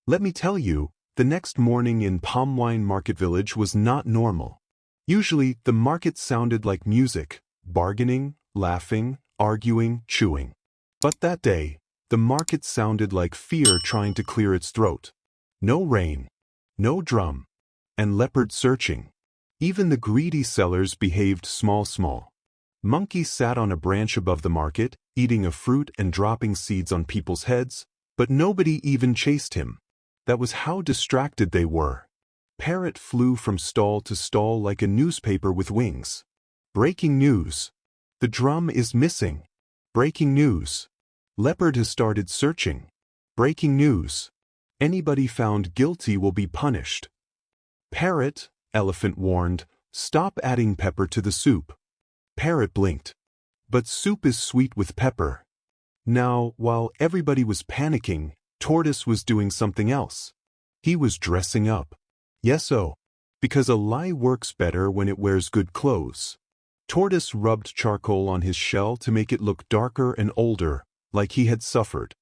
Let me tell you, the next morning in Palm Wine Market Village was not normal. Usually, the market sounded like music, bargaining, laughing, arguing, chewing. But that day, the market sounded like fear trying to clear its throat. No rain, no drum, and leopard searching. Even the greedy sellers behaved small. Monkey sat on a branch above the market, eating a fruit and dropping seeds on people's heads, but nobody even chased him. That was how distracted they were. Parrot flew from stall to stall like a newspaper with wings. Breaking news. The drum is missing. Breaking news. Leopard has started searching. Breaking news. Anybody found guilty will be punished. Parrot, Elephant warned, stop adding pepper to the soup. Parrot blinked. But soup is sweet with pepper. Now, while everybody was panicking, Tortoise was doing something else. He was dressing up. Yes-o, because a lie works better when it wears good clothes. Tortoise rubbed charcoal on his shell to make it look darker and older, like he had suffered.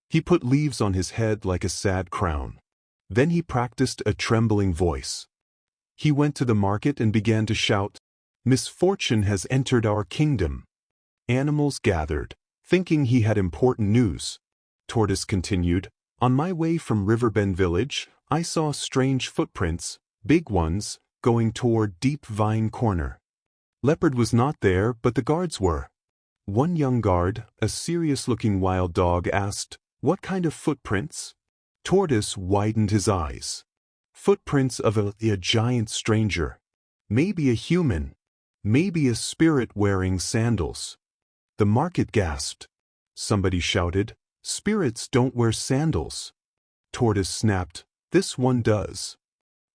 He put leaves on his head like a sad crown. Then he practiced a trembling voice. He went to the market and began to shout, "Misfortune has entered our kingdom." Animals gathered, thinking he had important news. Tortoise continued, "On my way from Riverbend Village, I saw strange footprints, big ones, going toward Deep Vine Corner. Leopard was not there, but the guards were." One young guard, a serious-looking wild dog, asked, "What kind of footprints?" Tortoise widened his eyes. "Footprints of a giant stranger. Maybe a human. Maybe a spirit wearing sandals." The market gasped. Somebody shouted, "Spirits don't wear sandals." Tortoise snapped, "This one does."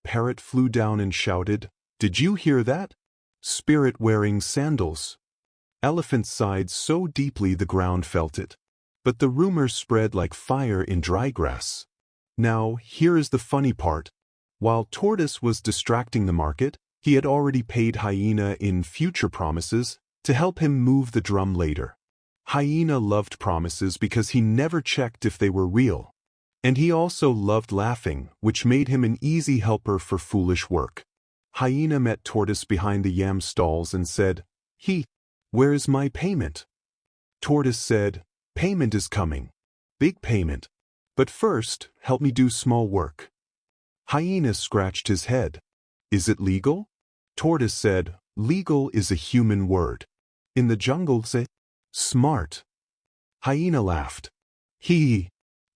Parrot flew down and shouted, "Did you hear that? Spirit wearing sandals." Elephant sighed so deeply the ground felt it. But the rumor spread like fire in dry grass. Now, here is the funny part. While Tortoise was distracting the market, he had already paid Hyena in future promises to help him move the drum later. Hyena loved promises because he never checked if they were real. And he also loved laughing, which made him an easy helper for foolish work. Hyena met Tortoise behind the yam stalls and said, "Where is my payment?" Tortoise said, "Payment is coming. Big payment. But first, help me do small work." Hyena scratched his head. "Is it legal?" Tortoise said, "Legal is a human word. In the jungle, say, smart." Hyena laughed.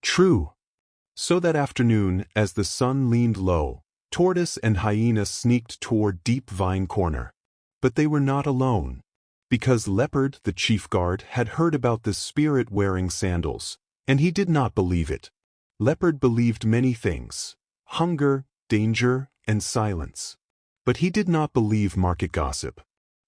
True." So that afternoon, as the sun leaned low, Tortoise and Hyena sneaked toward Deep Vine Corner. But they were not alone. Because Leopard, the chief guard, had heard about the spirit wearing sandals, and he did not believe it. Leopard believed many things: hunger, danger, and silence. But he did not believe market gossip.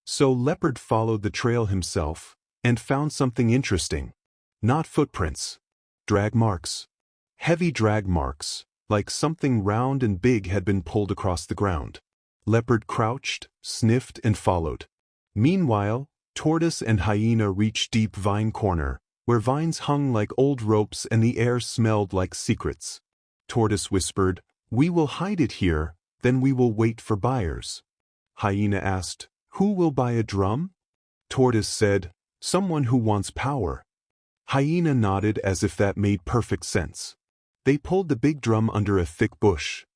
So Leopard followed the trail himself and found something interesting. Not footprints. Drag marks. Heavy drag marks, like something round and big had been pulled across the ground. Leopard crouched, sniffed, and followed. Meanwhile, Tortoise and Hyena reached Deep Vine Corner, where vines hung like old ropes and the air smelled like secrets. Tortoise whispered, "We will hide it here, then we will wait for buyers." Hyena asked, "Who will buy a drum?" Tortoise said, "Someone who wants power." Hyena nodded as if that made perfect sense. They pulled the big drum under a thick bush.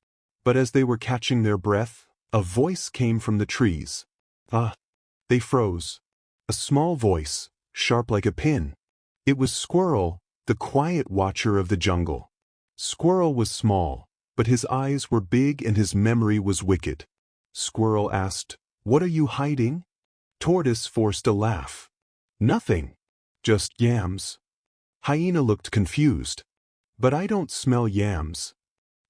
But as they were catching their breath, a voice came from the trees. They froze. A small voice, sharp like a pin. It was Squirrel, the quiet watcher of the jungle. Squirrel was small, but his eyes were big and his memory was wicked. Squirrel asked, "What are you hiding?" Tortoise forced a laugh. "Nothing. Just yams." Hyena looked confused. "But I don't smell yams."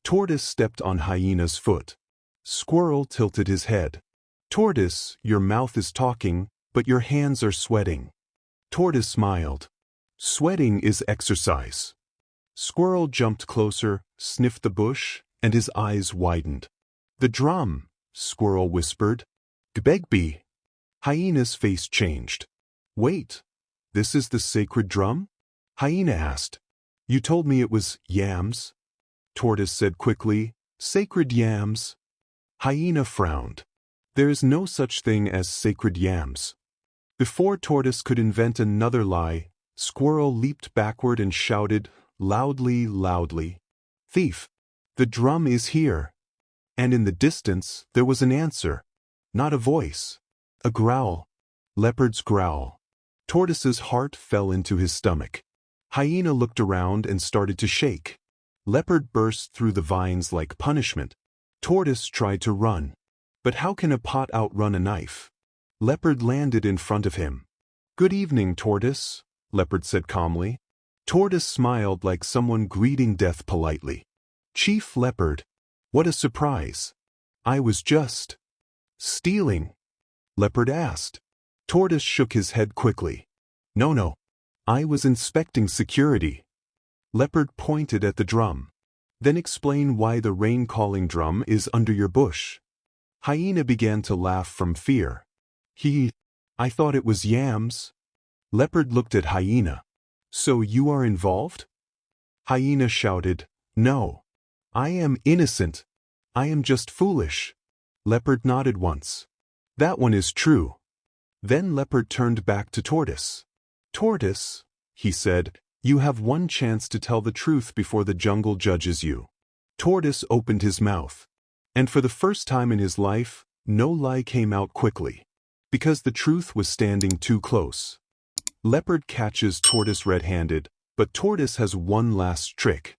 Tortoise stepped on Hyena's foot. Squirrel tilted his head. "Tortoise, your mouth is talking, but your hands are sweating." Tortoise smiled. "Sweating is exercise." Squirrel jumped closer, sniffed the bush, and his eyes widened. "The drum," Squirrel whispered. "Gbegby." Hyena's face changed. "Wait, this is the sacred drum?" Hyena asked. "You told me it was yams." Tortoise said quickly. Sacred yams. Hyena frowned. There is no such thing as sacred yams. Before Tortoise could invent another lie, Squirrel leaped backward and shouted, loudly, Thief! The drum is here! And in the distance there was an answer. Not a voice. A growl. Leopard's growl. Tortoise's heart fell into his stomach. Hyena looked around and started to shake. Leopard burst through the vines like punishment. Tortoise tried to run. But how can a pot outrun a knife? Leopard landed in front of him. Good evening, Tortoise, Leopard said calmly. Tortoise smiled like someone greeting death politely. Chief Leopard, what a surprise. I was just stealing, Leopard asked. Tortoise shook his head quickly. No. I was inspecting security. Leopard pointed at the drum. Then explain why the rain-calling drum is under your bush. Hyena began to laugh from fear. I thought it was yams. Leopard looked at Hyena. So you are involved? Hyena shouted, No. I am innocent. I am just foolish. Leopard nodded once. That one is true. Then Leopard turned back to Tortoise. Tortoise, he said, you have one chance to tell the truth before the jungle judges you. Tortoise opened his mouth. And for the first time in his life, no lie came out quickly. Because the truth was standing too close. Leopard catches Tortoise red-handed, but Tortoise has one last trick.